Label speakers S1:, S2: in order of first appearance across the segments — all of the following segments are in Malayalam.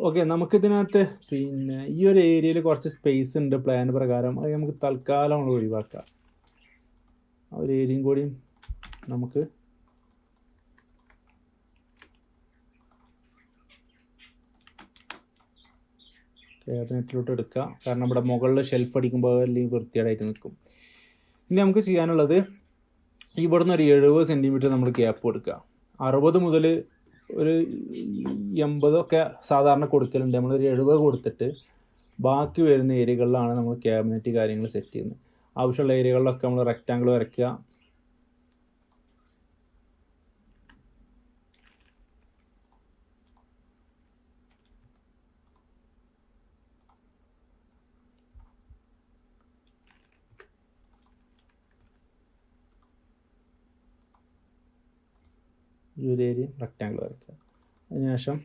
S1: ഓക്കെ, നമുക്കിതിനകത്ത് പിന്നെ ഈ ഒരു ഏരിയയിൽ കുറച്ച് സ്പേസ് ഉണ്ട് പ്ലാൻ പ്രകാരം. അത് നമുക്ക് തൽക്കാലം നമ്മൾ ഒഴിവാക്കാം. ആ ഒരു ഏരിയയും കൂടി നമുക്ക് ക്യാബിനറ്റിലോട്ട് എടുക്കാം. കാരണം ഇവിടെ മുകളിൽ ഷെൽഫ് അടിക്കുമ്പോൾ അല്ലെങ്കിൽ വൃത്തികേടായിട്ട് നിൽക്കും. ഇനി നമുക്ക് ചെയ്യാനുള്ളത് ഇവിടുന്ന് ഒരു 70 സെൻറ്റിമീറ്റർ നമ്മൾ ഗ്യാപ്പ് കൊടുക്കുക. 60 മുതൽ ഒരു 80 സാധാരണ കൊടുക്കലുണ്ട്. നമ്മളൊരു 70 കൊടുത്തിട്ട് ബാക്കി വരുന്ന ഏരിയകളിലാണ് നമ്മൾ ക്യാബിനറ്റ് കാര്യങ്ങൾ സെറ്റ് ചെയ്യുന്നത്. ആവശ്യമുള്ള ഏരിയകളിലൊക്കെ നമ്മൾ റെക്റ്റാങ്കിൾ വരയ്ക്കുക. ഈ ഒരു ഏരിയ റെക്റ്റാങ്കിൾ വരയ്ക്കുക. അതിനുശേഷം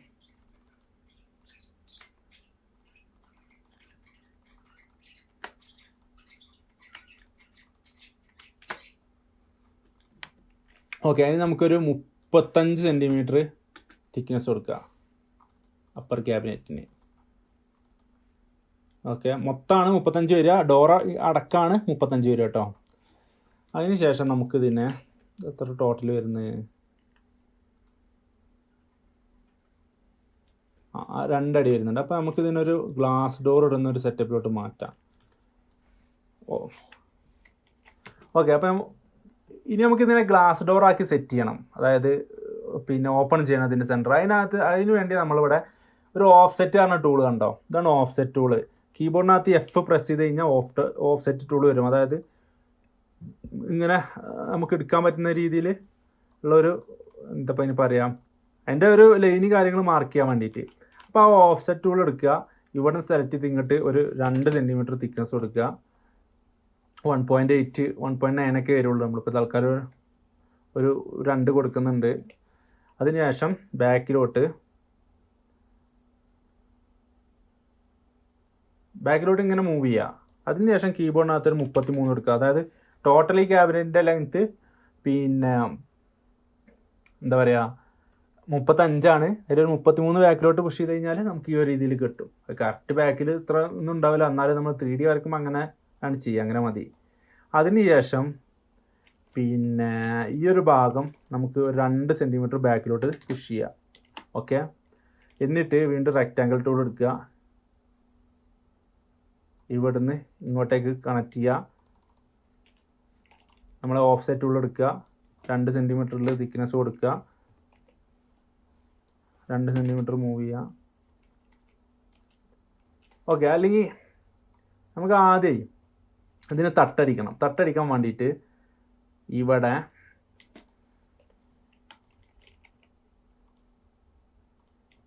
S1: ഓക്കെ, അതിന് നമുക്കൊരു 35 സെൻറ്റിമീറ്റർ തിക്നെസ് കൊടുക്കുക അപ്പർ ക്യാബിനറ്റിന്. ഓക്കെ, മൊത്തമാണ് 35 വരിക, ഡോറ അടക്കമാണ് 35 വരിക കേട്ടോ. അതിന് ശേഷം നമുക്ക് ഇതിനെ എത്ര ടോട്ടൽ വരുന്നത്, 2 അടി വരുന്നുണ്ട്. അപ്പോൾ നമുക്ക് ഇതിനൊരു ഗ്ലാസ് ഡോർ ഇടുന്ന ഒരു സെറ്റപ്പിലോട്ട് മാറ്റാം. ഓക്കെ, അപ്പം ഇനി നമുക്ക് ഇതിനെ ഗ്ലാസ് ഡോർ ആക്കി സെറ്റ് ചെയ്യണം. അതായത് പിന്നെ ഓപ്പൺ ചെയ്യണം അതിൻ്റെ സെൻറ്റർ. അതിന് വേണ്ടി നമ്മളിവിടെ ഒരു ഓഫ് സെറ്റ് പറഞ്ഞ ടൂൾ കണ്ടോ, ഇതാണ് ഓഫ് സെറ്റ് ടൂള്. കീബോർഡിനകത്ത് F പ്രസ് ചെയ്ത് കഴിഞ്ഞാൽ ഓഫ് സെറ്റ് ടൂൾ വരും. അതായത് ഇങ്ങനെ നമുക്ക് എടുക്കാൻ പറ്റുന്ന രീതിയിൽ ഉള്ളൊരു എന്താ ഇനി പറയാം, അതിൻ്റെ ഒരു ലൈന് കാര്യങ്ങൾ മാർക്ക് ചെയ്യാൻ വേണ്ടിയിട്ട്. അപ്പോൾ ആ ഓഫ് സെറ്റ് ടൂൾ എടുക്കുക, ഇവിടെ സെലക്ട് ചെയ്ത് ഇങ്ങോട്ട് ഒരു 2 സെൻറ്റിമീറ്റർ തിക്നെസ് കൊടുക്കുക. 1.8 1.9 വരുള്ളൂ. നമ്മളിപ്പോൾ തൽക്കാലം ഒരു 2 കൊടുക്കുന്നുണ്ട്. അതിനുശേഷം ബാക്കിലോട്ട് ഇങ്ങനെ മൂവ് ചെയ്യുക. അതിനുശേഷം കീബോർഡിനകത്ത് ഒരു 33 എടുക്കുക. അതായത് ടോട്ടലി ക്യാബിനറ്റിൻ്റെ ലെങ്ത്ത് പിന്നെ എന്താ പറയുക 35 അതിലൊരു 33 ബാക്കിലോട്ട് പുഷ് ചെയ്ത് കഴിഞ്ഞാൽ നമുക്ക് ഈ ഒരു രീതിയിൽ കിട്ടും. കറക്റ്റ് ബാക്കിൽ ഇത്ര ഒന്നും ഉണ്ടാവില്ല, എന്നാലും നമ്മൾ 3D വരയ്ക്കുമ്പോൾ അങ്ങനെ ആണ് ചെയ്യുക, അങ്ങനെ മതി. അതിനുശേഷം പിന്നെ ഈ ഒരു ഭാഗം നമുക്ക് ഒരു 2 സെൻറ്റിമീറ്റർ ബാക്കിലോട്ട് പുഷ് ചെയ്യുക. ഓക്കെ, എന്നിട്ട് വീണ്ടും റെക്റ്റാങ്കിൾ ടൂൾ എടുക്കുക, ഇവിടുന്ന് ഇങ്ങോട്ടേക്ക് കണക്ട് ചെയ്യുക. നമ്മൾ ഓഫ് സെറ്റ് ടൂൾ എടുക്കുക, 2 സെൻറ്റിമീറ്ററിൽ തിക്നെസ് കൊടുക്കുക, 2 സെൻറ്റിമീറ്റർ മൂവ് ചെയ്യുക. ഓക്കെ, അല്ലെങ്കിൽ നമുക്ക് ആദ്യം ഇതിന് തട്ടടിക്കാൻ വേണ്ടിയിട്ട് ഇവിടെ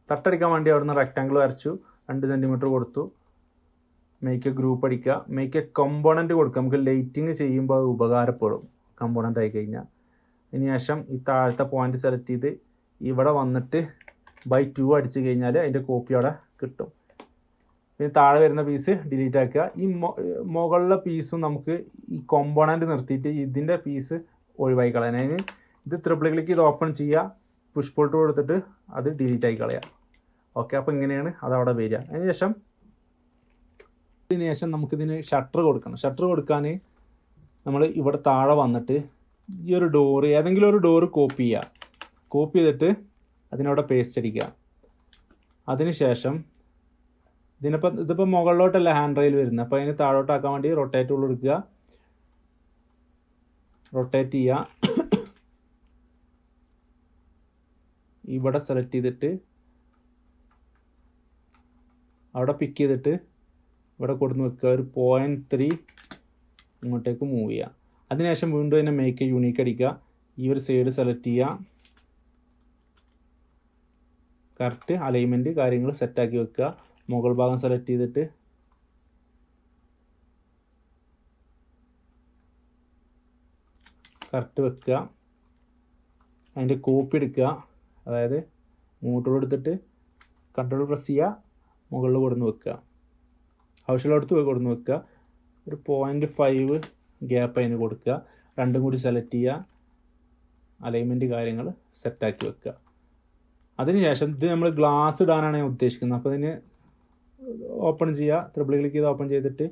S1: അവിടുന്ന് റെക്റ്റാങ്കിൾ വരച്ചു, 2 സെൻറ്റിമീറ്റർ കൊടുത്തു. മേക്ക് എ ഗ്രൂപ്പ് അടിക്കുക, മേക്ക് എ കമ്പോണൻറ്റ് കൊടുക്കുക. നമുക്ക് ലൈറ്റിങ് ചെയ്യുമ്പോൾ അത് ഉപകാരപ്പെടും കമ്പോണൻ്റ് ആയി കഴിഞ്ഞാൽ. അതിനുശേഷം ഈ താഴത്തെ പോയിന്റ് സെലക്ട് ചെയ്ത് ഇവിടെ വന്നിട്ട് by2 അടിച്ചു കഴിഞ്ഞാൽ അതിൻ്റെ കോപ്പി അവിടെ കിട്ടും. പിന്നെ താഴെ വരുന്ന പീസ് ഡിലീറ്റ് ആക്കുക. ഈ മുകളിലെ പീസും നമുക്ക് ഈ കോമ്പോണൻറ്റ് നിർത്തിയിട്ട് ഇതിൻ്റെ പീസ് ഒഴിവാക്കി കളയാൻ. അതിന് ഇത് ട്രിപ്പിൾ ക്ലിക്ക് ചെയ്ത് ഓപ്പൺ ചെയ്യുക, പുഷ് പുൾ ടൂൾ കൊടുത്തിട്ട് അത് ഡിലീറ്റ് ആക്കി കളയാം. ഓക്കെ, അപ്പോൾ ഇങ്ങനെയാണ് അതവിടെ വരിക. അതിനുശേഷം നമുക്കിതിന് ഷട്ടർ കൊടുക്കണം. ഷട്ടർ കൊടുക്കാൻ നമ്മൾ ഇവിടെ താഴെ വന്നിട്ട് ഈ ഒരു ഡോറ്, ഏതെങ്കിലും ഒരു ഡോറ് കോപ്പി ചെയ്തിട്ട് അതിനവിടെ പേസ്റ്റ് അടിക്കുക. അതിനുശേഷം ഇതിപ്പോൾ മുകളിലോട്ടല്ല ഹാൻഡ് റെയിൽ വരുന്നത്, അപ്പോൾ അതിന് താഴോട്ടാക്കാൻ വേണ്ടി റൊട്ടേറ്റ് ടൂൾ എടുക്കുക, റൊട്ടേറ്റ് ചെയ്യുക. ഇവിടെ സെലക്ട് ചെയ്തിട്ട് അവിടെ പിക്ക് ചെയ്തിട്ട് ഇവിടെ കൊടുന്ന് വെക്കുക. ഒരു 0.3 ഇങ്ങോട്ടേക്ക് മൂവ് ചെയ്യുക. അതിനുശേഷം വീണ്ടും തന്നെ മേക്ക് എ യൂണിക്ക് അടിക്കുക. ഈ ഒരു സൈഡ് സെലക്ട് ചെയ്യുക, കറക്റ്റ് അലൈൻമെൻറ്റ് കാര്യങ്ങൾ സെറ്റാക്കി വെക്കുക. മുകൾ ഭാഗം സെലക്ട് ചെയ്തിട്ട് കറക്റ്റ് വെക്കുക. അതിൻ്റെ കോപ്പി എടുക്കുക, അതായത് മൂട്ടോട് എടുത്തിട്ട് കൺട്രോൾ പ്രസ് ചെയ്യുക, മുകളിൽ കൊടുന്ന് വെക്കുക, ആവശ്യമുള്ളടത്ത് കൊടുന്ന് വെക്കുക. ഒരു 0.5 ഗ്യാപ്പ് അതിന് കൊടുക്കുക. രണ്ടും കൂടി സെലക്ട് ചെയ്യുക, അലൈൻമെൻറ്റ് കാര്യങ്ങൾ സെറ്റാക്കി വെക്കുക. അതിനുശേഷം ഇത് നമ്മൾ ഗ്ലാസ് ഇടാനാണ് ഞാൻ ഉദ്ദേശിക്കുന്നത്. അപ്പോൾ ഇതിന് ഓപ്പൺ ചെയ്യുക, ട്രിപ്പിൾ ക്ലിക്ക് ചെയ്ത് ഓപ്പൺ ചെയ്തിട്ട്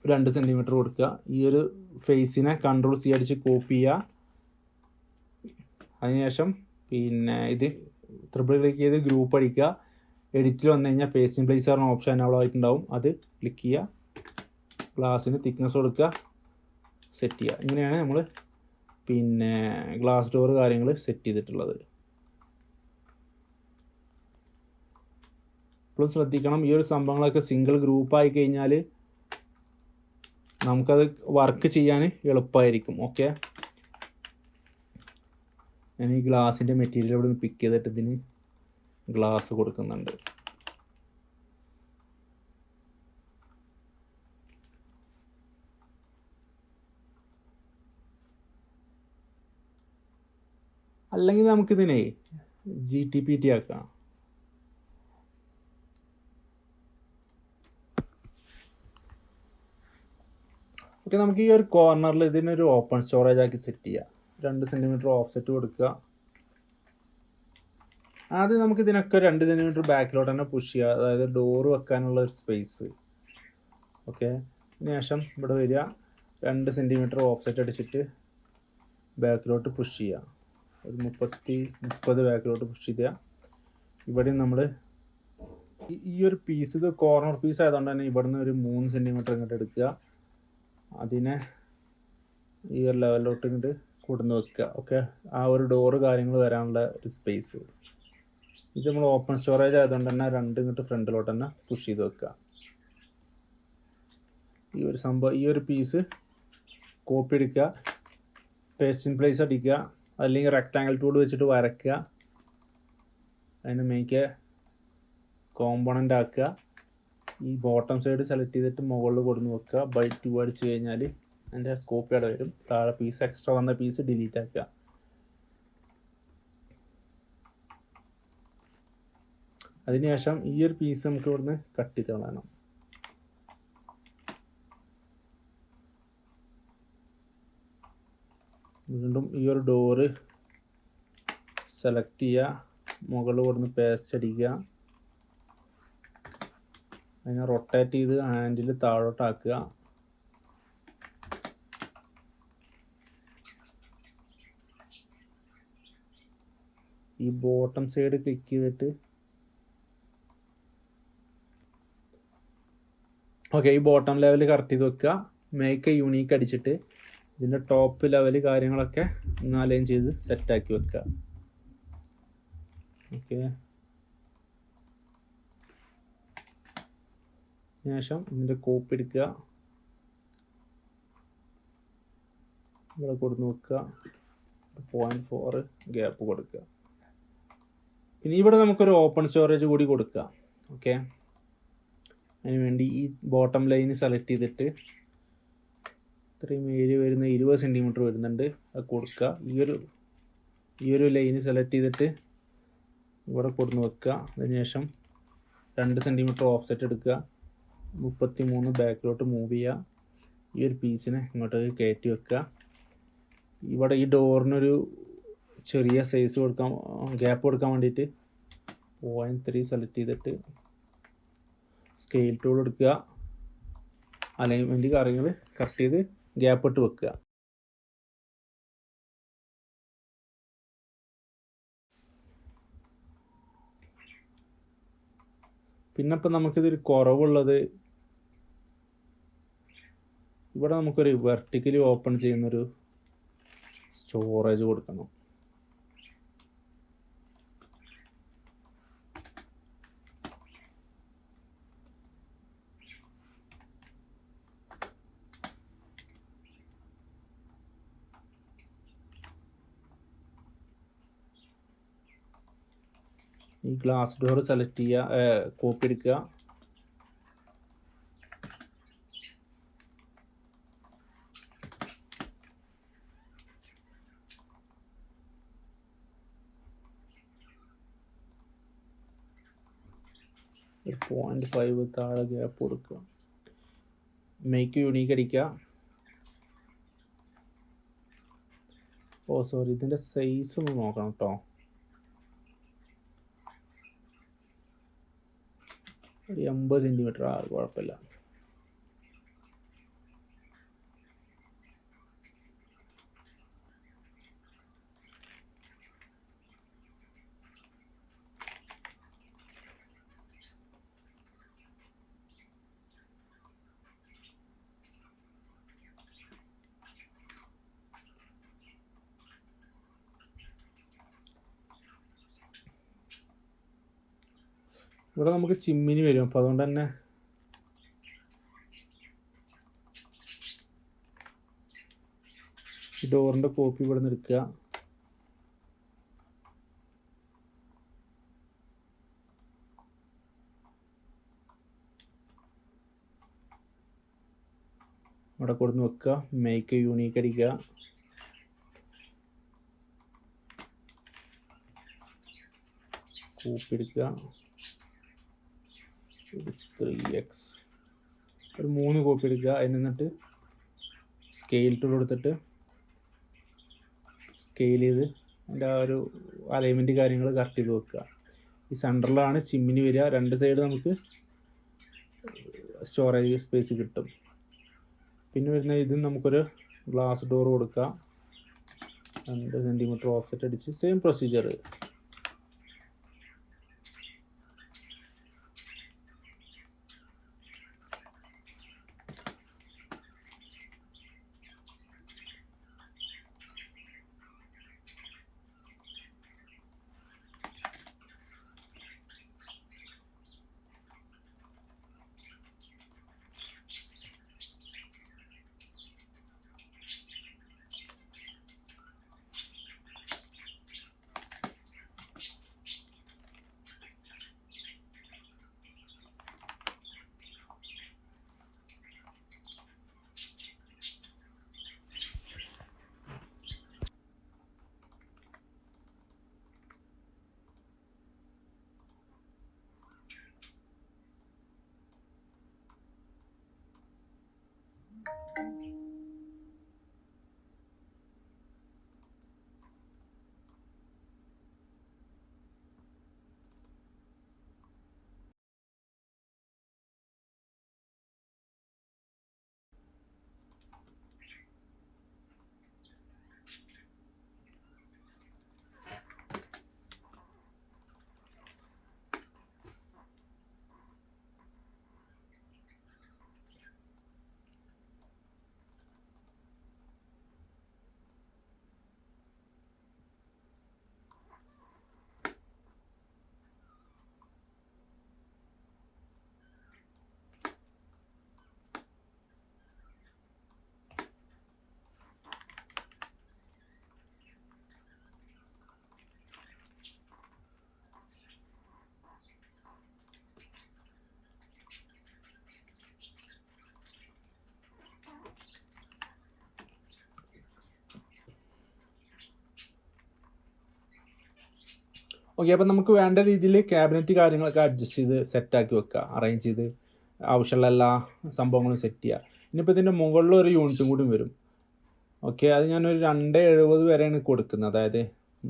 S1: 2 സെൻറ്റിമീറ്റർ കൊടുക്കുക. ഈ ഒരു ഫേസിനെ Ctrl+C അടിച്ച് കോപ്പി ചെയ്യുക. അതിനുശേഷം പിന്നെ ഇത് ട്രിപ്പിൾ ക്ലിക്ക് ചെയ്ത് ഗ്രൂപ്പ് അടിക്കുക. എഡിറ്റിൽ വന്നു കഴിഞ്ഞാൽ പേസ്റ്റ് ഇൻ പ്ലേസ് പറഞ്ഞ ഓപ്ഷൻ അവിടെ ആയിട്ടുണ്ടാവും, അത് ക്ലിക്ക് ചെയ്യുക. ഗ്ലാസ്സിന് തിക്നെസ് കൊടുക്കുക, സെറ്റ് ചെയ്യുക. ഇങ്ങനെയാണ് നമ്മൾ പിന്നെ ഗ്ലാസ് ഡോർ കാര്യങ്ങൾ സെറ്റ് ചെയ്തിട്ടുള്ളത്. ഇപ്പോഴും ശ്രദ്ധിക്കണം, ഈ ഒരു സംഭവങ്ങളൊക്കെ സിംഗിൾ ഗ്രൂപ്പായി കഴിഞ്ഞാൽ നമുക്കത് വർക്ക് ചെയ്യാൻ എളുപ്പമായിരിക്കും. ഓക്കെ, ഞാൻ ഈ ഗ്ലാസിൻ്റെ മെറ്റീരിയൽ ഇവിടെ നിന്ന് പിക്ക് ചെയ്തിട്ട് ഇതിന് ഗ്ലാസ് കൊടുക്കുന്നുണ്ട്. അല്ലെങ്കിൽ നമുക്കിതിനെ GTPT ആക്കാം. ഓക്കെ, നമുക്ക് ഈ ഒരു കോർണറിൽ ഇതിനൊരു ഓപ്പൺ സ്റ്റോറേജ് ആക്കി സെറ്റ് ചെയ്യാം. 2 സെൻറ്റിമീറ്റർ ഓഫ്സെറ്റ് കൊടുക്കുക. ആദ്യം നമുക്ക് ഇതിനൊക്കെ 2 സെൻറ്റിമീറ്റർ ബാക്കിലോട്ട് തന്നെ പുഷ് ചെയ്യുക, അതായത് ഡോറ് വെക്കാനുള്ള ഒരു സ്പേസ്. ഓക്കെ, അതിനുശേഷം ഇവിടെ വരിക, 2 സെൻറ്റിമീറ്റർ ഓഫ്സെറ്റ് അടിച്ചിട്ട് ബാക്കിലോട്ട് പുഷ് ചെയ്യുക. ഒരു 30 ബാക്കിലോട്ട് പുഷ് ചെയ്യുക. ഇവിടെയും നമ്മൾ ഈ ഒരു പീസ്, ഇത് കോർണർ പീസ് ആയതുകൊണ്ട് തന്നെ ഇവിടുന്ന് ഒരു 3 സെൻറ്റിമീറ്റർ ഇങ്ങോട്ട് എടുക്കുക. അതിനെ ഈ ഒരു ലെവലിലോട്ട് ഇങ്ങോട്ട് കൊടുന്ന് വെക്കുക. ഓക്കെ, ആ ഒരു ഡോറ് കാര്യങ്ങൾ വരാനുള്ള ഒരു സ്പേസ്. ഇത് നമ്മൾ ഓപ്പൺ സ്റ്റോറേജ് ആയതുകൊണ്ട് തന്നെ 2 ഇങ്ങോട്ട് ഫ്രണ്ടിലോട്ട് തന്നെ പുഷ് ചെയ്ത് വെക്കുക. ഈ ഒരു സംഭവം, ഈ ഒരു പീസ് കോപ്പി എടുക്കുക, പേസ്റ്റ് ഇൻ പ്ലേസ് അടിക്കുക, അല്ലെങ്കിൽ റെക്റ്റാങ്കിൾ ടൂൾ വെച്ചിട്ട് വരയ്ക്കുക. അതിന് മേക്ക് കോമ്പോണൻ്റ് ആക്കുക. ഈ ബോട്ടം സൈഡ് സെലക്ട് ചെയ്തിട്ട് മുകളിൽ കൊടുന്ന് വെക്കുക. ബൈ 2 അടിച്ച് കഴിഞ്ഞാൽ അതിൻ്റെ കോപ്പി അവിടെ വരും. താഴെ പീസ്, എക്സ്ട്രാ വന്ന പീസ് ഡിലീറ്റ് ആക്കുക. അതിനുശേഷം ഈ ഒരു പീസ് നമുക്ക് ഇവിടുന്ന് കട്ട് ചെയ്ത് കളയണം. വീണ്ടും ഈ ഒരു ഡോറ് സെലക്ട് ചെയ്യുക, മുകളിൽ കൊടുന്ന് പേസ്റ്റ് അടിക്കുക. അതിനെ റൊട്ടേറ്റ് ചെയ്ത് ഹാൻഡിൽ താഴോട്ടാക്കുക. ഈ ബോട്ടം സൈഡ് ക്ലിക്ക് ചെയ്തിട്ട് ഓക്കെ, ഈ ബോട്ടം ലെവൽ കറക്റ്റ് ചെയ്ത് വെക്കുക. മേക്ക് യൂണീക്ക് അടിച്ചിട്ട് ഇതിൻ്റെ ടോപ്പ് ലെവൽ കാര്യങ്ങളൊക്കെ അലൈൻ ചെയ്ത് സെറ്റാക്കി വെക്കുക. ഓക്കെ, ശേഷം ഇതിൻ്റെ കോപ്പി എടുക്കുക, ഇവിടെ കൊടുന്ന് വെക്കുക. 0.4 ഗ്യാപ്പ് കൊടുക്കുക. പിന്നെ ഇവിടെ നമുക്കൊരു ഓപ്പൺ സ്റ്റോറേജ് കൂടി കൊടുക്കുക. ഓക്കെ, അതിനുവേണ്ടി ഈ ബോട്ടം ലൈൻ സെലക്ട് ചെയ്തിട്ട് ഇത്രയും ഏരിയ വരുന്ന 20 സെൻറ്റിമീറ്റർ വരുന്നുണ്ട്, അത് കൊടുക്കുക. ഈ ഒരു ലൈന് സെലക്ട് ചെയ്തിട്ട് ഇവിടെ കൊടുന്ന് വെക്കുക. അതിനുശേഷം 2 സെൻറ്റിമീറ്റർ ഓഫ്സെറ്റ് എടുക്കുക, 33 ബാക്കിലോട്ട് മൂവ് ചെയ്യുക. ഈ ഒരു പീസിനെ ഇങ്ങോട്ടേക്ക് കയറ്റി വെക്കുക. ഇവിടെ ഈ ഡോറിനൊരു ചെറിയ സൈസ് കൊടുക്കാൻ, ഗ്യാപ്പ് കൊടുക്കാൻ വേണ്ടിയിട്ട് 0.3 സെലക്ട് ചെയ്തിട്ട് സ്കെയിൽ ടൂൾ എടുക്കുക. അലൈൻമെൻറ്റ് കാര്യങ്ങൾ കറക്റ്റ് ചെയ്ത് ഗ്യാപ്പ് ഇട്ട് വെക്കുക. പിന്നെ ഇപ്പം നമുക്കിതൊരു കുറവുള്ളത്, ഇവിടെ നമുക്കൊരു വെർട്ടിക്കലി ഓപ്പൺ ചെയ്യുന്നൊരു സ്റ്റോറേജ് കൊടുക്കണം. ഈ ഗ്ലാസ് ഡോർ സെലക്ട് ചെയ്യുക, കോപ്പി എടുക്കുക. ഒരു 0.5 താഴെ ഗ്യാപ്പ് കൊടുക്കുക. മേക്ക് യൂണീക്ക് അടിക്കുക. ഓ സോറി, ഇതിൻ്റെ സൈസ് ഒന്ന് നോക്കണം കേട്ടോ. ഒരു 80 സെൻറ്റിമീറ്റർ കുഴപ്പമില്ല. ഇവിടെ നമുക്ക് ചിമ്മിനി വരും. അപ്പോൾ അതുകൊണ്ട് തന്നെ ഈ ഡോറിൻ്റെ കോപ്പി ഇവിടെ നിന്ന് എടുക്കുക. ഇവിടെ കൊടുന്ന് വെക്കുക. മേക്ക് യൂണീക്ക് അടിക്കുക. കോപ്പി എടുക്കുക. 3x ഒരു 3 കോപ്പി എടുക്കുക. അതിന് എന്നിട്ട് സ്കെയിൽ ടൂൾ കൊടുത്തിട്ട് സ്കെയിൽ ചെയ്ത് അതിൻ്റെ ആ ഒരു അലൈൻമെൻറ്റ് കാര്യങ്ങൾ കറക്റ്റ് ചെയ്ത് വെക്കുക. ഈ സെൻറ്ററിലാണ് ചിമ്മിനി വരിക. 2 സൈഡ് നമുക്ക് സ്റ്റോറേജ് സ്പേസ് കിട്ടും. പിന്നെ വരുന്ന ഇതും നമുക്കൊരു ഗ്ലാസ് ഡോർ കൊടുക്കുക. 2 സെൻറ്റിമീറ്റർ ഓഫ്സെറ്റ് അടിച്ച് സെയിം പ്രൊസീജിയർ. ഓക്കെ, അപ്പം നമുക്ക് വേണ്ട രീതിയിൽ ക്യാബിനറ്റ് കാര്യങ്ങളൊക്കെ അഡ്ജസ്റ്റ് ചെയ്ത് സെറ്റാക്കി വെക്കുക. അറേഞ്ച് ചെയ്ത് ആവശ്യമുള്ള എല്ലാ സംഭവങ്ങളും സെറ്റ് ചെയ്യുക. ഇനിയിപ്പോൾ ഇതിൻ്റെ മുകളിൽ ഒരു യൂണിറ്റും കൂടി വരും. ഓക്കെ, അത് ഞാനൊരു 2.70 വരെയാണ് കൊടുക്കുന്നത്. അതായത്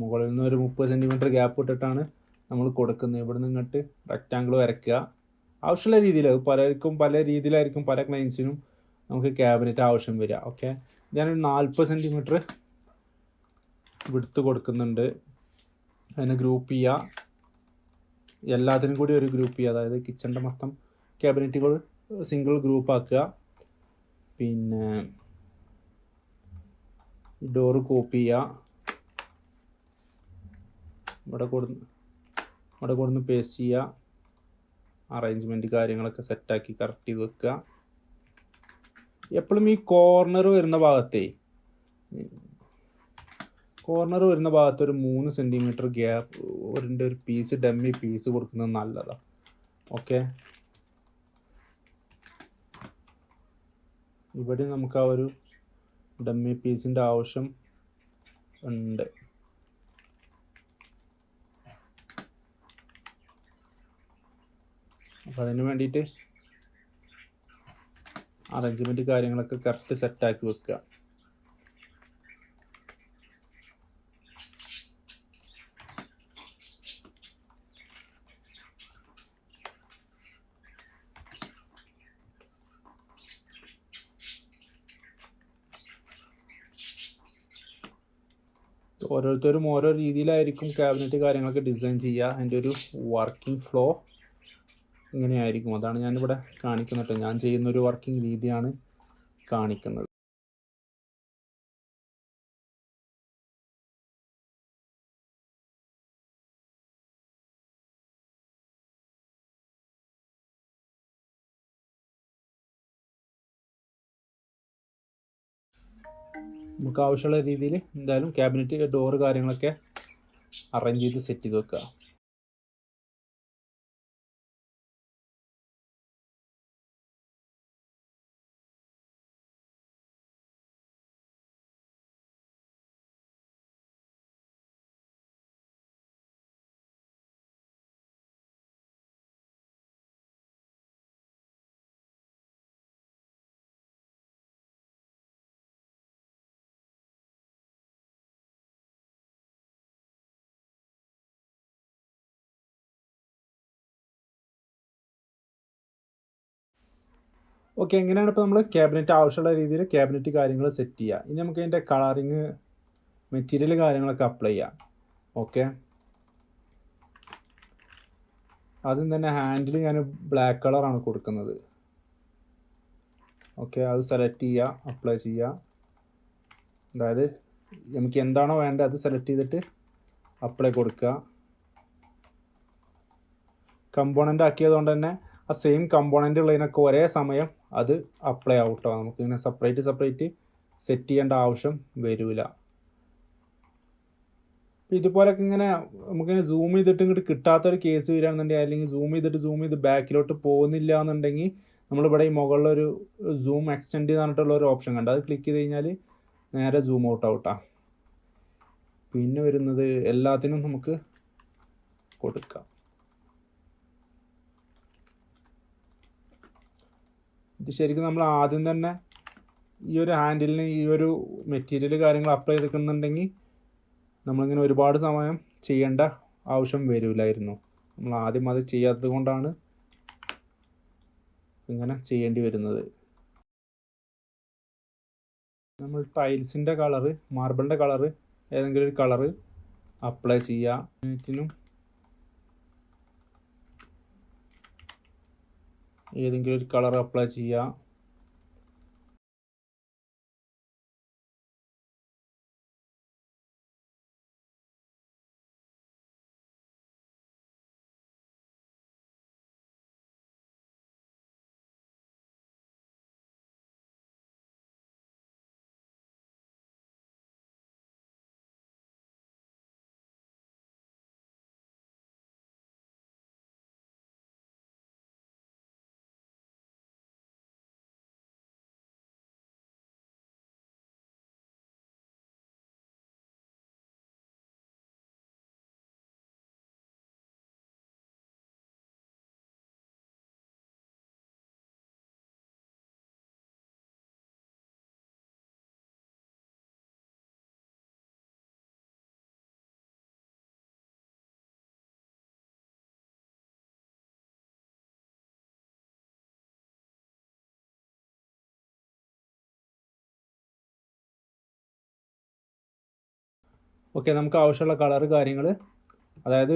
S1: മുകളിൽ നിന്ന് ഒരു 30 സെൻറ്റിമീറ്റർ ഗ്യാപ്പ് ഇട്ടിട്ടാണ് നമ്മൾ കൊടുക്കുന്നത്. ഇവിടെ നിന്ന് ഇങ്ങോട്ട് റെക്റ്റാങ്കിൾ വരയ്ക്കുക. ആവശ്യമുള്ള രീതിയിൽ പലർക്കും പല രീതിയിലായിരിക്കും പല ക്ലയൻസിനും നമുക്ക് ക്യാബിനറ്റ് ആവശ്യം വരിക. ഓക്കെ, ഞാനൊരു 40 സെൻറ്റിമീറ്റർ വിടുത്ത് കൊടുക്കുന്നുണ്ട്. അതിനെ ഗ്രൂപ്പ് ചെയ്യുക. എല്ലാത്തിനും കൂടി ഒരു ഗ്രൂപ്പ് ചെയ്യുക. അതായത് കിച്ചണിൻ്റെ മൊത്തം ക്യാബിനറ്റുകൾ സിംഗിൾ ഗ്രൂപ്പ് ആക്കുക. പിന്നെ ഡോറ് കോപ്പി ചെയ്യുക. ഇവിടെ കൊടുന്ന് പേസ്റ്റ് ചെയ്യുക. അറേഞ്ച്മെൻറ്റ് കാര്യങ്ങളൊക്കെ സെറ്റാക്കി കറക്റ്റ് ചെയ്ത് വെക്കുക. എപ്പോഴും ഈ കോർണർ വരുന്ന ഭാഗത്ത് ഒരു 3 സെൻറ്റിമീറ്റർ ഗ്യാപ്പ് ഒരു പീസ് ഡമ്മി പീസ് കൊടുക്കുന്നത് നല്ലതാണ്. ഓക്കെ, ഇവിടെ നമുക്ക് ആ ഒരു ഡമ്മി പീസിൻ്റെ ആവശ്യം ഉണ്ട്. അപ്പം അതിന് വേണ്ടിയിട്ട് അറേഞ്ച്മെൻറ്റ് കാര്യങ്ങളൊക്കെ കറക്റ്റ് സെറ്റാക്കി വെക്കുക. ഓരോരുത്തരും ഓരോ രീതിയിലായിരിക്കും ക്യാബിനറ്റ് കാര്യങ്ങളൊക്കെ ഡിസൈൻ ചെയ്യുക. അതിൻ്റെ ഒരു വർക്കിംഗ് ഫ്ലോ ഇങ്ങനെയായിരിക്കും. അതാണ് ഞാനിവിടെ കാണിക്കുന്നത്. ഞാൻ ചെയ്യുന്നൊരു വർക്കിംഗ് രീതിയാണ് കാണിക്കുന്നത്. നമുക്ക് ആവശ്യമുള്ള രീതിയിൽ എന്തായാലും ക്യാബിനറ്റ് ഡോറ് കാര്യങ്ങളൊക്കെ അറേഞ്ച് ചെയ്ത് സെറ്റ് ചെയ്ത് വെക്കുക. ഓക്കെ, എങ്ങനെയാണ് ഇപ്പോൾ നമ്മൾ ക്യാബിനറ്റ് ആവശ്യമുള്ള രീതിയിൽ ക്യാബിനറ്റ് കാര്യങ്ങൾ സെറ്റ് ചെയ്യുക. ഇനി നമുക്ക് അതിൻ്റെ കളറിങ് മെറ്റീരിയൽ കാര്യങ്ങളൊക്കെ അപ്ലൈ ചെയ്യാം. ഓക്കെ, ആദ്യം തന്നെ ഹാൻഡിൽ ഞാൻ ബ്ലാക്ക് കളറാണ് കൊടുക്കുന്നത്. ഓക്കെ, അത് സെലക്ട് ചെയ്യുക, അപ്ലൈ ചെയ്യുക. അതായത് നമുക്ക് എന്താണോ വേണ്ടത് അത് സെലക്ട് ചെയ്തിട്ട് അപ്ലൈ കൊടുക്കുക. കമ്പോണൻ്റ് ആക്കിയതുകൊണ്ട് തന്നെ ആ സെയിം കമ്പോണൻ്റ് ഉള്ളതിനൊക്കെ ഒരേ സമയം അത് അപ്ലൈ ആവും കേട്ടോ. നമുക്കിങ്ങനെ സെപ്പറേറ്റ് സെറ്റ് ചെയ്യേണ്ട ആവശ്യം വരില്ല. ഇതുപോലൊക്കെ ഇങ്ങനെ നമുക്കിങ്ങനെ സൂം ചെയ്തിട്ട് ഇങ്ങോട്ട് കിട്ടാത്തൊരു കേസ് വരികയാണെന്നുണ്ടെങ്കിൽ, അല്ലെങ്കിൽ സൂം ചെയ്ത് ബാക്കിലോട്ട് പോകുന്നില്ല എന്നുണ്ടെങ്കിൽ, നമ്മളിവിടെ ഈ മുകളിലൊരു സൂം എക്സ്റ്റെൻഡ് ചെയ്ത് പറഞ്ഞിട്ടുള്ള ഒരു ഓപ്ഷൻ കണ്ട് അത് ക്ലിക്ക് ചെയ്ത് കഴിഞ്ഞാൽ നേരെ സൂം ഔട്ട് ആവട്ടാ. പിന്നെ വരുന്നത് എല്ലാത്തിനും നമുക്ക് കൊടുക്കാം. ഇത് ശരിക്കും നമ്മൾ ആദ്യം തന്നെ ഈ ഒരു ഹാൻഡിലിന് ഈ ഒരു മെറ്റീരിയൽ കാര്യങ്ങൾ അപ്ലൈ ചെയ്തിട്ടുണ്ടെങ്കിൽ നമ്മളിങ്ങനെ ഒരുപാട് സമയം ചെയ്യേണ്ട ആവശ്യം വരില്ലായിരുന്നു. നമ്മൾ ആദ്യം അത് ചെയ്യാത്തത് കൊണ്ടാണ് ഇങ്ങനെ ചെയ്യേണ്ടി വരുന്നത്. നമ്മൾ ടൈൽസിൻ്റെ കളറ്, മാർബിളിൻ്റെ കളറ്, ഏതെങ്കിലും ഒരു കളറ് അപ്ലൈ ചെയ്യുക. യൂണിറ്റിനും ഏതെങ്കിലും ഒരു കളർ അപ്ലൈ ചെയ്യുക. ഓക്കെ, നമുക്ക് ആവശ്യമുള്ള കളറ് കാര്യങ്ങൾ, അതായത്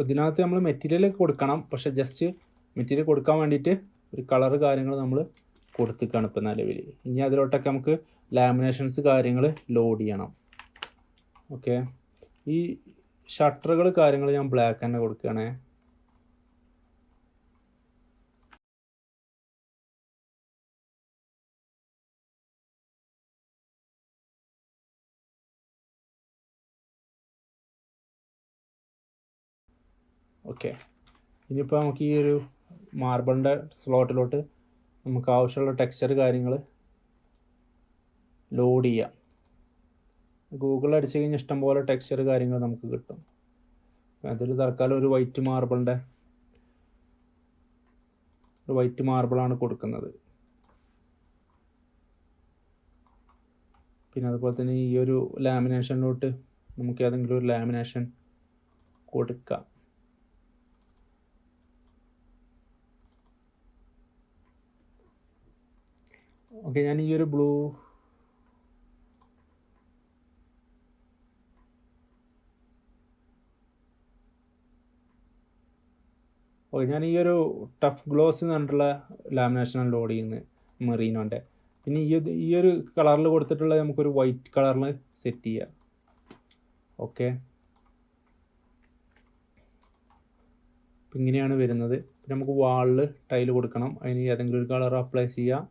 S1: ഇതിനകത്ത് നമ്മൾ മെറ്റീരിയൽ കൊടുക്കണം. പക്ഷെ ജസ്റ്റ് മെറ്റീരിയൽ കൊടുക്കാൻ വേണ്ടിയിട്ട് ഒരു കളറ് കാര്യങ്ങൾ നമ്മൾ കൊടുത്തിട്ടാണ് ഇപ്പോൾ നിലവിൽ. ഇനി അതിലോട്ടൊക്കെ നമുക്ക് ലാമിനേഷൻസ് കാര്യങ്ങൾ ലോഡ് ചെയ്യണം. ഓക്കെ, ഈ ഷട്ടറുകൾ കാര്യങ്ങൾ ഞാൻ ബ്ലാക്ക് തന്നെ കൊടുക്കുകയാണേ. ഓക്കെ, ഇനിയിപ്പോൾ നമുക്ക് ഈ ഒരു മാർബിളിൻ്റെ സ്ലോട്ടിലോട്ട് നമുക്ക് ആവശ്യമുള്ള ടെക്സ്ചർ കാര്യങ്ങൾ ലോഡ് ചെയ്യാം. ഗൂഗിളിൽ അടിച്ചു കഴിഞ്ഞാൽ ഇഷ്ടംപോലെ ടെക്സ്ചർ കാര്യങ്ങൾ നമുക്ക് കിട്ടും. അതിൽ തൽക്കാലം ഒരു വൈറ്റ് മാർബിളാണ് കൊടുക്കുന്നത്. പിന്നെ അതുപോലെ തന്നെ ഈ ഒരു ലാമിനേഷനിലോട്ട് നമുക്ക് ഏതെങ്കിലും ഒരു ലാമിനേഷൻ കൊടുക്കാം. ഓക്കെ, ഞാൻ ഈ ഒരു ഓക്കെ, ഞാൻ ഈ ഒരു ടഫ് ഗ്ലോസ് എന്ന് പറഞ്ഞിട്ടുള്ള ലാമിനേഷനാണ് ലോഡ് ചെയ്യുന്നത് മെറീനോൻ്റെ. പിന്നെ ഈ ഒരു കളറിൽ കൊടുത്തിട്ടുള്ള നമുക്കൊരു വൈറ്റ് കളറിൽ സെറ്റ് ചെയ്യാം. ഓക്കെ, അപ്പം ഇങ്ങനെയാണ് വരുന്നത്. പിന്നെ നമുക്ക് വാളിൽ ടൈല് കൊടുക്കണം. അതിന് ഏതെങ്കിലും ഒരു കളർ അപ്ലൈ ചെയ്യാം.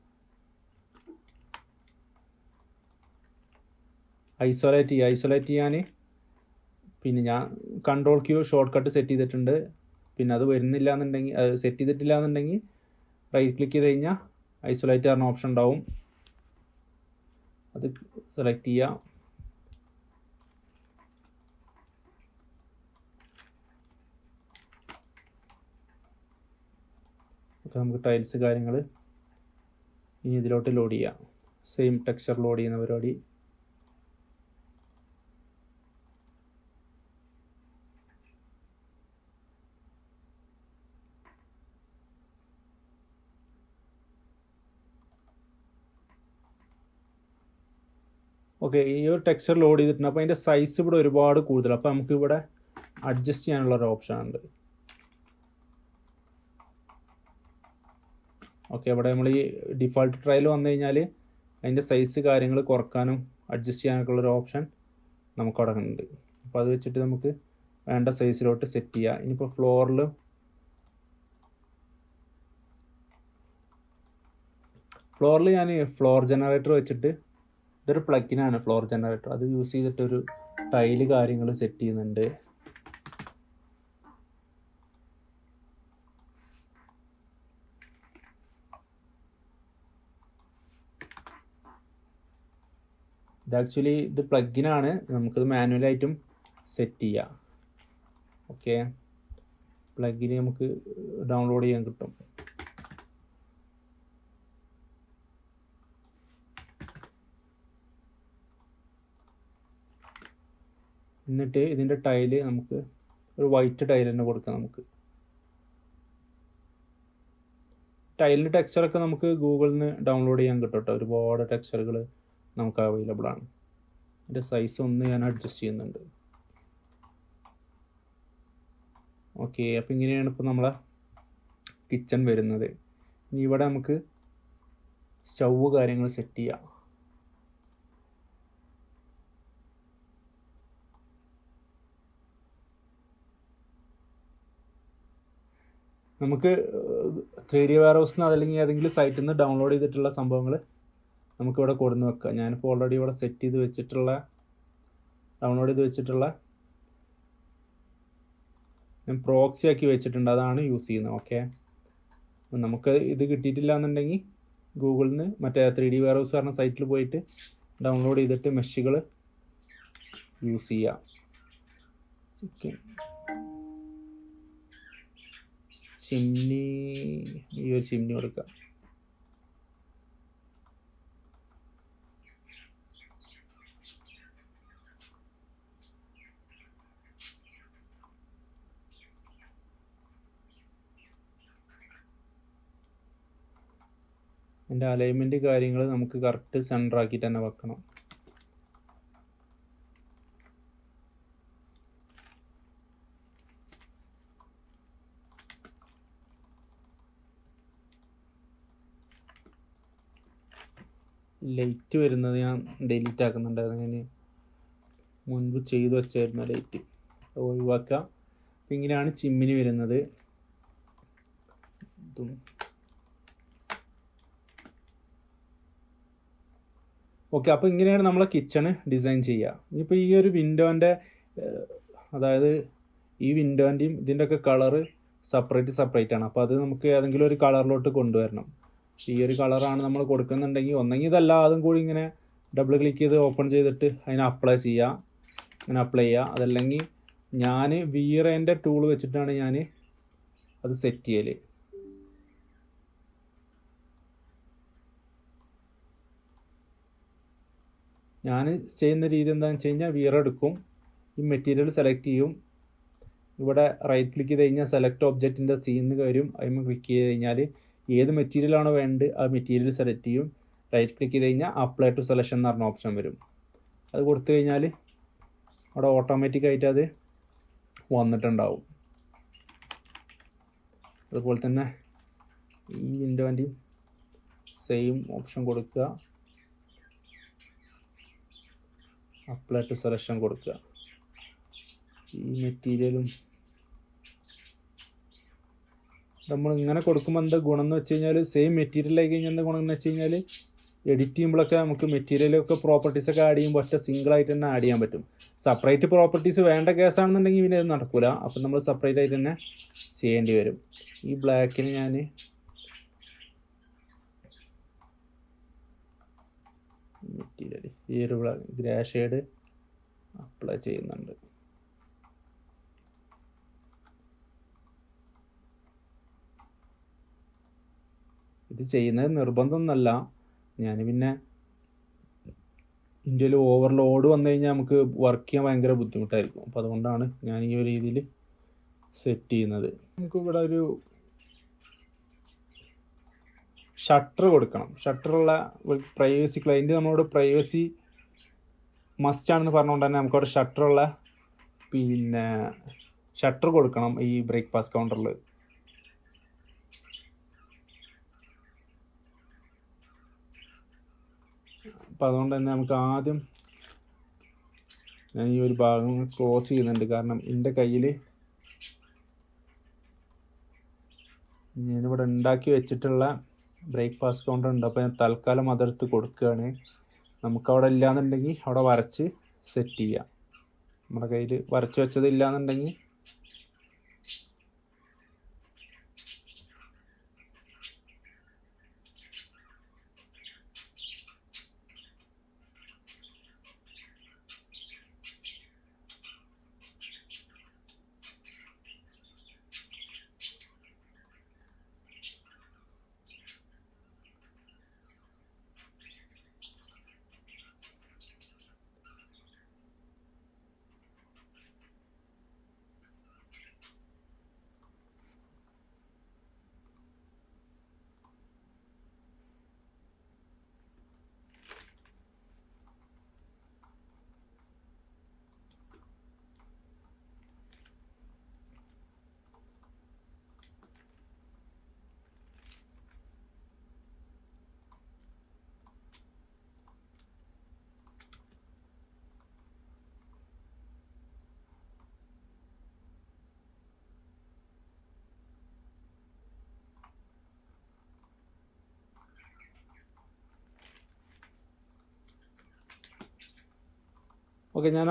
S1: ഐസൊലേറ്റ് ചെയ്യാൻ പിന്നെ ഞാൻ Ctrl+Q ഷോർട്ട് കട്ട് സെറ്റ് ചെയ്തിട്ടുണ്ട്. പിന്നെ അത് വരുന്നില്ല എന്നുണ്ടെങ്കിൽ, അത് സെറ്റ് ചെയ്തിട്ടില്ല എന്നുണ്ടെങ്കിൽ റൈറ്റ് ക്ലിക്ക് ചെയ്ത് കഴിഞ്ഞാൽ ഐസൊലേറ്റ് പറഞ്ഞ ഓപ്ഷൻ ഉണ്ടാവും, അത് സെലക്ട് ചെയ്യാം. നമുക്ക് ടൈൽസ് കാര്യങ്ങൾ ഇനി ഇതിലോട്ട് ലോഡ് ചെയ്യാം. സെയിം ടെക്സ്ചർ ലോഡ് ചെയ്യുന്ന പരിപാടി. ഓക്കെ, ഈ ഒരു ടെക്സ്ചർ ലോഡ് ചെയ്തിട്ടുണ്ട്. അപ്പോൾ അതിൻ്റെ സൈസ് ഇവിടെ ഒരുപാട് കൂടുതലാണ്. അപ്പോൾ നമുക്ക് ഇവിടെ അഡ്ജസ്റ്റ് ചെയ്യാനുള്ള ഒരു ഓപ്ഷൻ ഉണ്ട്. ഓക്കെ, ഇവിടെ നമ്മൾ ഈ ഡിഫോൾട്ട് ട്രയൽ വന്നു കഴിഞ്ഞാൽ അതിൻ്റെ സൈസ് കാര്യങ്ങൾ കുറക്കാനും അഡ്ജസ്റ്റ് ചെയ്യാനൊക്കെ ഉള്ളൊരു ഓപ്ഷൻ നമുക്കവിടെ ഉണ്ട്. അപ്പോൾ അത് വെച്ചിട്ട് നമുക്ക് വേണ്ട സൈസിലോട്ട് സെറ്റ് ചെയ്യാം. ഇനിയിപ്പോൾ ഫ്ലോറിൽ ഞാൻ ഫ്ലോർ ജനറേറ്റർ വെച്ചിട്ട്, ഇതൊരു പ്ലഗിനാണ് ഫ്ലോർ ജനറേറ്റർ, അത് യൂസ് ചെയ്തിട്ടൊരു ടൈല് കാര്യങ്ങൾ സെറ്റ് ചെയ്യുന്നുണ്ട്. ഇത് ആക്ച്വലി ഇത് പ്ലഗിനാണ്, നമുക്കത് മാനുവലായിട്ടും സെറ്റ് ചെയ്യാം. ഓക്കെ, പ്ലഗിന് നമുക്ക് ഡൗൺലോഡ് ചെയ്യാൻ കിട്ടും. എന്നിട്ട് ഇതിൻ്റെ ടൈല് നമുക്ക് ഒരു വൈറ്റ് ടൈൽ തന്നെ കൊടുക്കാം. നമുക്ക് ടൈലിൻ്റെ ടെക്സ്ചറൊക്കെ നമുക്ക് ഗൂഗിളിൽ നിന്ന് ഡൗൺലോഡ് ചെയ്യാൻ കിട്ടും കേട്ടോ. ഒരുപാട് ടെക്സ്ചറുകൾ നമുക്ക് അവൈലബിൾ ആണ്. അതിൻ്റെ സൈസ് ഒന്ന് ഞാൻ അഡ്ജസ്റ്റ് ചെയ്യുന്നുണ്ട്. ഓക്കെ, അപ്പോൾ ഇങ്ങനെയാണ് ഇപ്പോൾ നമ്മളെ കിച്ചൺ വരുന്നത്. ഇനി ഇവിടെ നമുക്ക് സ്റ്റൗവ് കാര്യങ്ങൾ സെറ്റ് ചെയ്യാം. നമുക്ക് 3D വെയർഹൗസിൽ നിന്ന് അതല്ലെങ്കിൽ ഏതെങ്കിലും സൈറ്റിൽ നിന്ന് ഡൗൺലോഡ് ചെയ്തിട്ടുള്ള സംഭവങ്ങൾ നമുക്കിവിടെ കൊടുന്ന് വെക്കാം. ഞാനിപ്പോൾ ഓൾറെഡി ഇവിടെ സെറ്റ് ചെയ്ത് വെച്ചിട്ടുള്ള, ഡൗൺലോഡ് ചെയ്ത് വെച്ചിട്ടുള്ള, ഞാൻ പ്രോക്സി ആക്കി വെച്ചിട്ടുണ്ട്, അതാണ് യൂസ് ചെയ്യുന്നത്. ഓക്കെ, നമുക്ക് ഇത് കിട്ടിയിട്ടില്ല എന്നുണ്ടെങ്കിൽ ഗൂഗിളിൽ നിന്ന് മറ്റേ 3D വെയർഹൗസ് പറഞ്ഞ സൈറ്റിൽ പോയിട്ട് ഡൗൺലോഡ് ചെയ്തിട്ട് മെഷുകൾ യൂസ് ചെയ്യാം. ചിമ്നി, ഈ ഒരു ചിമ്നി കൊടുക്കാം. എൻ്റെ അലൈൻമെൻറ്റ് കാര്യങ്ങൾ നമുക്ക് കറക്റ്റ് സെൻറ്റർ ആക്കിയിട്ട് തന്നെ വെക്കണം. ലൈറ്റ് വരുന്നത് ഞാൻ ഡിലീറ്റ് ആക്കുന്നുണ്ടായിരുന്നു. ഞാൻ മുൻപ് ചെയ്തു വെച്ചായിരുന്നു ലൈറ്റ്, ഒഴിവാക്കാം. അപ്പം ഇങ്ങനെയാണ് ചിമ്മിനി വരുന്നത്. ഓക്കെ, അപ്പോൾ ഇങ്ങനെയാണ് നമ്മളെ കിച്ചണ് ഡിസൈൻ ചെയ്യുക. ഇനിയിപ്പോൾ ഈ ഒരു വിൻഡോൻ്റെ, അതായത് ഈ വിൻഡോൻ്റെയും ഇതിൻ്റെയൊക്കെ കളറ് സെപ്പറേറ്റ് ആണ്. അപ്പോൾ അത് നമുക്ക് ഏതെങ്കിലും ഒരു കളറിലോട്ട് കൊണ്ടുവരണം. ഈ ഒരു കളറാണ് നമ്മൾ കൊടുക്കുന്നുണ്ടെങ്കിൽ ഒന്നെങ്കിൽ ഇതല്ല, അതും കൂടി ഇങ്ങനെ ഡബിൾ ക്ലിക്ക് ചെയ്ത് ഓപ്പൺ ചെയ്തിട്ട് അതിനെ അപ്ലൈ ചെയ്യുക, അങ്ങനെ അപ്ലൈ ചെയ്യുക. അതല്ലെങ്കിൽ ഞാൻ വീറേൻ്റെ ടൂൾ വെച്ചിട്ടാണ് ഞാൻ അത് സെറ്റ് ചെയ്യൽ. ഞാൻ ചെയ്യുന്ന രീതി എന്താണെന്ന് വെച്ച് കഴിഞ്ഞാൽ, വീറ എടുക്കും, ഈ മെറ്റീരിയൽ സെലക്ട് ചെയ്യും, ഇവിടെ റൈറ്റ് ക്ലിക്ക് ചെയ്ത് കഴിഞ്ഞാൽ സെലക്ട് ഒബ്ജക്റ്റിൻ്റെ സീന്ന് വരും. അതിന് ക്ലിക്ക് ചെയ്ത് കഴിഞ്ഞാൽ ഏത് മെറ്റീരിയലാണോ വേണ്ടത് ആ മെറ്റീരിയൽ സെലക്ട് ചെയ്യും. റൈറ്റ് ക്ലിക്ക് ചെയ്ത് കഴിഞ്ഞാൽ അപ്ലൈ ടു സെലക്ഷൻ എന്ന് പറഞ്ഞ ഓപ്ഷൻ വരും. അത് കൊടുത്തു കഴിഞ്ഞാൽ അവിടെ ഓട്ടോമാറ്റിക്കായിട്ട് അത് വന്നിട്ടുണ്ടാവും. അതുപോലെ തന്നെ ഈ വിൻഡോൻ്റെയും സെയിം ഓപ്ഷൻ കൊടുക്കുക, അപ്ലൈ ടു സെലക്ഷൻ കൊടുക്കുക. ഈ മെറ്റീരിയലും നമ്മൾ ഇങ്ങനെ കൊടുക്കുമ്പോൾ എന്താ ഗുണം എന്ന് വെച്ച് കഴിഞ്ഞാൽ, സെയിം മെറ്റീരിയൽ ആയി കഴിഞ്ഞാൽ എന്താ ഗുണം എന്ന് വെച്ച് കഴിഞ്ഞാൽ, എഡിറ്റ് ചെയ്യുമ്പോഴൊക്കെ നമുക്ക് മെറ്റീരിയലൊക്കെ പ്രോപ്പർട്ടീസൊക്കെ ആഡ് ചെയ്യുമ്പോൾ ഒറ്റ സിംഗിളായിട്ട് തന്നെ ആഡ് ചെയ്യാൻ പറ്റും. സെപ്പറേറ്റ് പ്രോപ്പർട്ടീസ് വേണ്ട കേസാണെന്നുണ്ടെങ്കിൽ പിന്നെ അത് നടക്കില്ല. അപ്പം നമ്മൾ സെപ്പറേറ്റ് ആയിട്ട് തന്നെ ചെയ്യേണ്ടി വരും. ഈ ബ്ലാക്കിന് ഞാൻ മെറ്റീരിയൽ ഈ ഒരു ഗ്രേ ഷെയ്ഡ് അപ്ലൈ ചെയ്യുന്നുണ്ട്. ഇത് ചെയ്യുന്നത് നിർബന്ധമൊന്നുമല്ല. ഞാൻ പിന്നെ ഇന്ത്യയിൽ ഓവർലോഡ് വന്നു കഴിഞ്ഞാൽ നമുക്ക് വർക്ക് ചെയ്യാൻ ഭയങ്കര ബുദ്ധിമുട്ടായിരിക്കും. അപ്പോൾ അതുകൊണ്ടാണ് ഞാൻ ഈ ഒരു രീതിയിൽ സെറ്റ് ചെയ്യുന്നത്. നമുക്ക് ഇവിടെ ഒരു ഷട്ടർ കൊടുക്കണം. ഷട്ടറുള്ള പ്രൈവസി ക്ലയൻറ്റ് നമ്മളോട് പ്രൈവസി മസ്റ്റാണെന്ന് പറഞ്ഞുകൊണ്ട് തന്നെ നമുക്കവിടെ ഷട്ടറുള്ള പിന്നെ ഷട്ടർ കൊടുക്കണം ഈ ബ്രേക്ക്ഫാസ്റ്റ് കൗണ്ടറിൽ. അപ്പം അതുകൊണ്ട് തന്നെ നമുക്ക് ആദ്യം ഞാൻ ഈ ഒരു ഭാഗം ക്ലോസ് ചെയ്യുന്നുണ്ട്. കാരണം എൻ്റെ കയ്യിൽ ഞാനിവിടെ ഉണ്ടാക്കി വെച്ചിട്ടുള്ള ബ്രേക്ക്ഫാസ്റ്റ് കൗണ്ടർ ഉണ്ട്. അപ്പോൾ ഞാൻ തൽക്കാലം അതെടുത്ത് കൊടുക്കുകയാണ്. നമുക്കവിടെ ഇല്ലയെന്നുണ്ടെങ്കിൽ അവിടെ വരച്ച് സെറ്റ് ചെയ്യാം. നമ്മുടെ കയ്യിൽ വരച്ച് വെച്ചത് ഇല്ലയെന്നുണ്ടെങ്കിൽ ഓക്കെ. ഞാൻ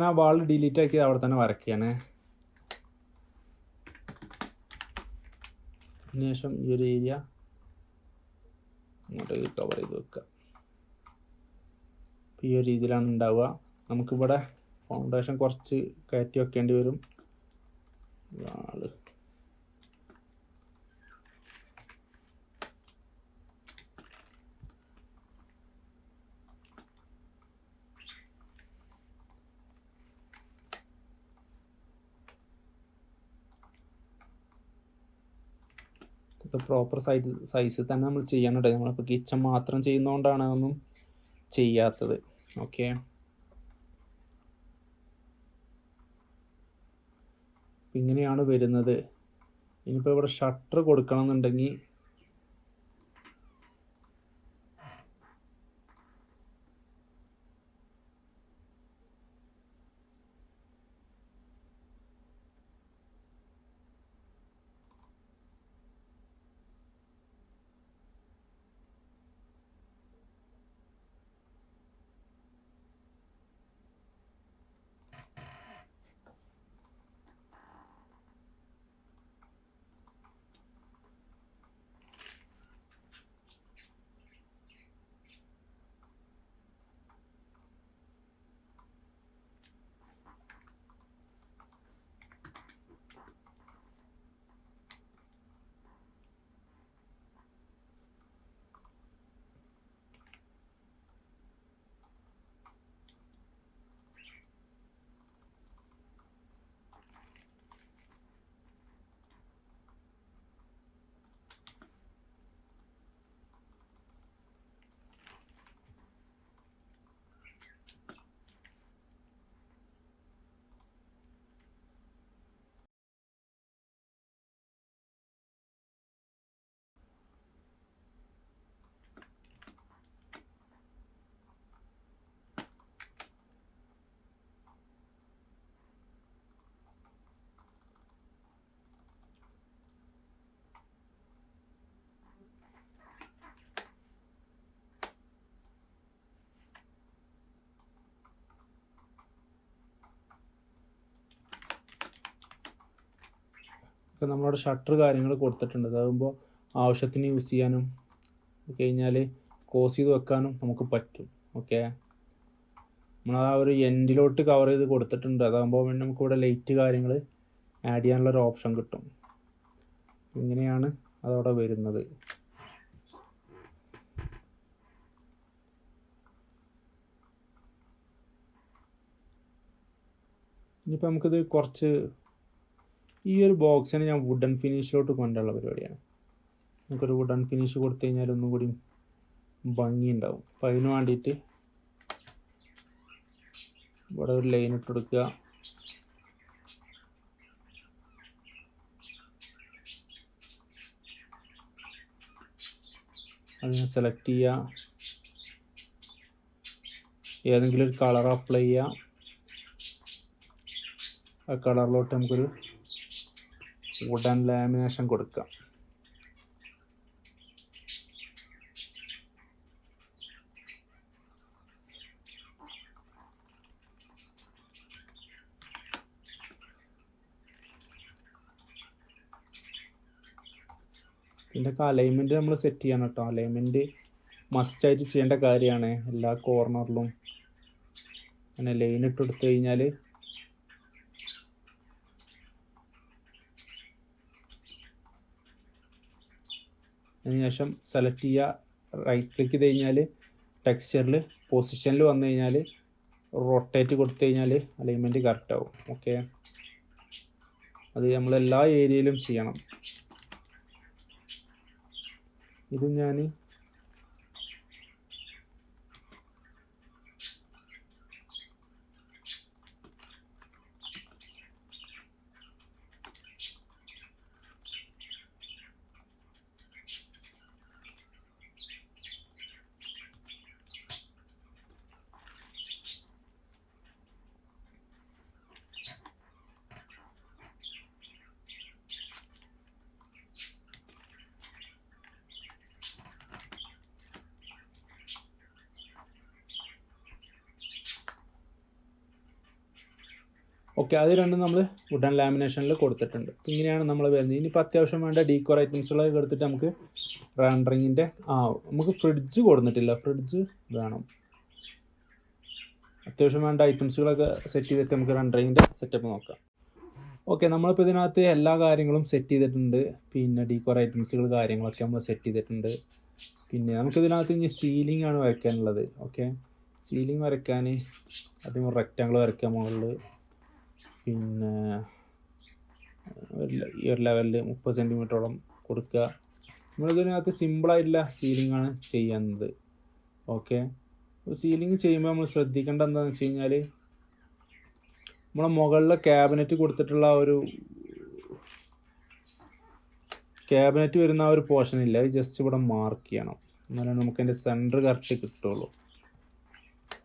S1: ആ വാള് ഡിലീറ്റ് ആക്കി അവിടെ തന്നെ വരയ്ക്കുകയാണ്. അതിനുശേഷം ഈ ഒരു ഏരിയ അങ്ങോട്ടേക്ക് കവർ ചെയ്ത് വെക്കുക. ഈ ഒരു രീതിയിലാണ് ഉണ്ടാവുക. നമുക്കിവിടെ ഫൗണ്ടേഷൻ കുറച്ച് കയറ്റി വെക്കേണ്ടി വരും. വാള് പ്രോപ്പർ സൈസിൽ തന്നെ നമ്മൾ ചെയ്യാനുണ്ട്. നമ്മളിപ്പോൾ കിച്ചൺ മാത്രം ചെയ്യുന്നതുകൊണ്ടാണ് അതൊന്നും ചെയ്യാത്തത്. ഓക്കെ. ഇങ്ങനെയാണ് വരുന്നത്. ഇനിയിപ്പോൾ ഇവിടെ ഷട്ടർ കൊടുക്കണം എന്നുണ്ടെങ്കിൽ ഒക്കെ നമ്മളവിടെ ഷട്ടർ കാര്യങ്ങൾ കൊടുത്തിട്ടുണ്ട്. അതാകുമ്പോൾ ആവശ്യത്തിന് യൂസ് ചെയ്യാനും കഴിഞ്ഞാൽ ക്ലോസ് ചെയ്ത് വെക്കാനും നമുക്ക് പറ്റും. ഓക്കെ, നമ്മൾ ആ ഒരു എൻഡിലോട്ട് കവർ ചെയ്ത് കൊടുത്തിട്ടുണ്ട്. അതാകുമ്പോൾ പിന്നെ നമുക്കിവിടെ ലൈറ്റ് കാര്യങ്ങൾ ആഡ് ചെയ്യാനുള്ളൊരു ഓപ്ഷൻ കിട്ടും. ഇങ്ങനെയാണ് അതവിടെ വരുന്നത്. ഇനിയിപ്പോൾ നമുക്കിത് കുറച്ച് ഈ ഒരു ബോക്സിനെ ഞാൻ വുഡൻ ഫിനിഷിലോട്ട് കൊണ്ടുള്ള പരിപാടിയാണ്. നമുക്കൊരു വുഡൻ ഫിനിഷ് കൊടുത്തു കഴിഞ്ഞാൽ ഒന്നും കൂടി ഭംഗി ഉണ്ടാവും. അപ്പോൾ അതിന് വേണ്ടിയിട്ട് ഇവിടെ ഒരു ലൈൻ ഇട്ട് കൊടുക്കുക. അതിനെ സെലക്ട് ചെയ്യുക, ഏതെങ്കിലും ഒരു കളർ അപ്ലൈ ചെയ്യുക. ആ കളറിലോട്ട് നമുക്കൊരു വുഡൻ ലാമിനേഷൻ കൊടുക്കാം. പിന്നെ അലൈൻമെൻറ്റ് നമ്മൾ സെറ്റ് ചെയ്യണം കേട്ടോ. അലൈൻമെൻറ്റ് മസ്റ്റായിട്ട് ചെയ്യേണ്ട കാര്യമാണ്. എല്ലാ കോർണറിലും അങ്ങനെ ലൈൻ ഇട്ട് കൊടുത്തു കഴിഞ്ഞാൽ അതിനുശേഷം സെലക്ട് ചെയ്യുക, റൈറ്റ് ക്ലിക്ക് ചെയ്ത് കഴിഞ്ഞാൽ ടെക്സ്ചറിൽ പൊസിഷനിൽ വന്നു കഴിഞ്ഞാൽ റൊട്ടേറ്റ് കൊടുത്തു കഴിഞ്ഞാൽ അലൈൻമെൻറ്റ് കറക്റ്റ് ആവും. ഓക്കെ, അത് നമ്മളെല്ലാ ഏരിയയിലും ചെയ്യണം. ഇത് ഞാൻ ഓക്കെ, അത് രണ്ടും നമ്മൾ വുഡൻ ലാമിനേഷനിൽ കൊടുത്തിട്ടുണ്ട്. ഇങ്ങനെയാണ് നമ്മൾ വരുന്നത്. ഇനിയിപ്പോൾ അത്യാവശ്യം വേണ്ട ഡീക്കോർ ഐറ്റംസുകളൊക്കെ എടുത്തിട്ട് നമുക്ക് റെൻഡറിങ്ങിൻ്റെ നമുക്ക് ഫ്രിഡ്ജ് കൊടുത്തിട്ടില്ല, ഫ്രിഡ്ജ് വേണം. അത്യാവശ്യം വേണ്ട ഐറ്റംസുകളൊക്കെ സെറ്റ് ചെയ്തിട്ട് നമുക്ക് റെൻഡറിങ്ങിൻ്റെ സെറ്റപ്പ് നോക്കാം. ഓക്കെ, നമ്മളിപ്പോൾ ഇതിനകത്ത് എല്ലാ കാര്യങ്ങളും സെറ്റ് ചെയ്തിട്ടുണ്ട്. പിന്നെ ഡീക്കോർ ഐറ്റംസുകൾ കാര്യങ്ങളൊക്കെ നമ്മൾ സെറ്റ് ചെയ്തിട്ടുണ്ട്. പിന്നെ നമുക്കിതിനകത്ത് ഇനി സീലിംഗ് ആണ് വരയ്ക്കാനുള്ളത്. ഓക്കെ, സീലിംഗ് വരയ്ക്കാൻ ആദ്യം റെക്റ്റാങ്കിൾ വരയ്ക്കാൻ മുകളിൽ, പിന്നെ ഈ ഒരു ലെവലിൽ 30 സെൻറ്റിമീറ്ററോളം കൊടുക്കുക. നമ്മളിതിനകത്ത് സിമ്പിളായിട്ടുള്ള സീലിംഗ് ആണ് ചെയ്യുന്നത്. ഓക്കെ, സീലിംഗ് ചെയ്യുമ്പോൾ നമ്മൾ ശ്രദ്ധിക്കേണ്ട എന്താണെന്ന് വെച്ച് കഴിഞ്ഞാൽ നമ്മളെ മുകളിലെ ക്യാബിനറ്റ് കൊടുത്തിട്ടുള്ള ഒരു ക്യാബിനറ്റ് വരുന്ന ആ ഒരു പോർഷൻ ഇല്ല, അത് ജസ്റ്റ് ഇവിടെ മാർക്ക് ചെയ്യണം, എന്നാലും നമുക്ക് അതിൻ്റെ സെൻറ്റർ കറക്റ്റ് കിട്ടുള്ളൂ.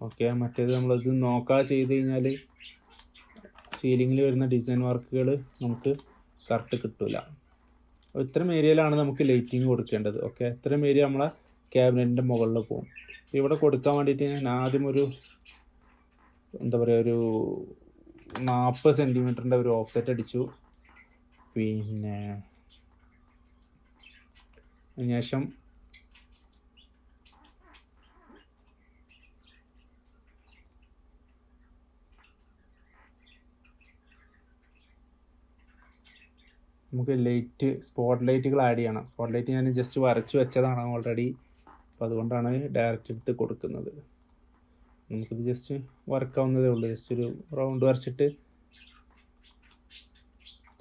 S1: ഓക്കെ, മറ്റേത് നമ്മളിത് നോക്കാതെ ചെയ്ത് കഴിഞ്ഞാൽ സീലിങ്ങിൽ വരുന്ന ഡിസൈൻ വർക്കുകൾ നമുക്ക് കറക്റ്റ് കിട്ടില്ല. ഇത്രയും ഏരിയയിലാണ് നമുക്ക് ലൈറ്റിങ് കൊടുക്കേണ്ടത്. ഓക്കെ, ഇത്രയും ഏരിയ നമ്മളെ ക്യാബിനറ്റിൻ്റെ മുകളിൽ പോകും. ഇവിടെ കൊടുക്കാൻ വേണ്ടിയിട്ട് ഞാൻ ആദ്യം ഒരു എന്താ പറയുക ഒരു 40 സെൻറ്റിമീറ്ററിൻ്റെ ഒരു ഓഫ്സെറ്റ് അടിച്ചു. പിന്നെ അതിനുശേഷം നമുക്ക് ലൈറ്റ് സ്പോട്ട് ലൈറ്റുകൾ ആഡ് ചെയ്യണം. സ്പോട്ട് ലൈറ്റ് ഞാൻ ജസ്റ്റ് വരച്ച് വെച്ചതാണ് ഓൾറെഡി, അപ്പോൾ അതുകൊണ്ടാണ് ഡയറക്റ്റ് എടുത്ത് കൊടുക്കുന്നത്. നമുക്കിത് ജസ്റ്റ് വരക്കാവുന്നതേ ഉള്ളൂ. ജസ്റ്റ് ഒരു റൗണ്ട് വരച്ചിട്ട്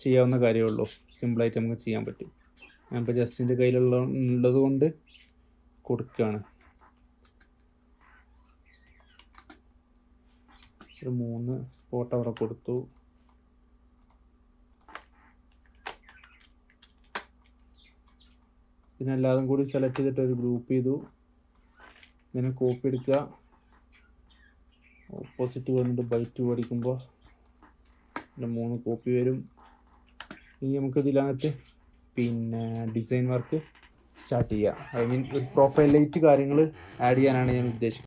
S1: ചെയ്യാവുന്ന കാര്യമേ ഉള്ളൂ. സിമ്പിളായിട്ട് നമുക്ക് ചെയ്യാൻ പറ്റും. ഞാനിപ്പോൾ ജസ്റ്റ് എൻ്റെ കയ്യിലുള്ളത് കൊണ്ട് കൊടുക്കുകയാണ്. ഒരു 3 സ്പോട്ട് അവിടെ കൊടുത്തു. ഇതിനെല്ലാതും കൂടി സെലക്ട് ചെയ്തിട്ട് ഒരു ഗ്രൂപ്പ് ചെയ്തു. ഇതിനെ കോപ്പി എടുക്കുക, ഓപ്പോസിറ്റ് വന്നിട്ട് ബൈ 2 അടിക്കുമ്പോൾ 3 കോപ്പി വരും. ഇനി നമുക്ക് ഇതിനകത്ത് പിന്നെ ഡിസൈൻ വർക്ക് സ്റ്റാർട്ട് ചെയ്യുക. ഐ മീൻ ഒരു പ്രൊഫൈൽ ലൈറ്റ് കാര്യങ്ങൾ ആഡ് ചെയ്യാനാണ് ഞാൻ ഉദ്ദേശിക്കുന്നത്.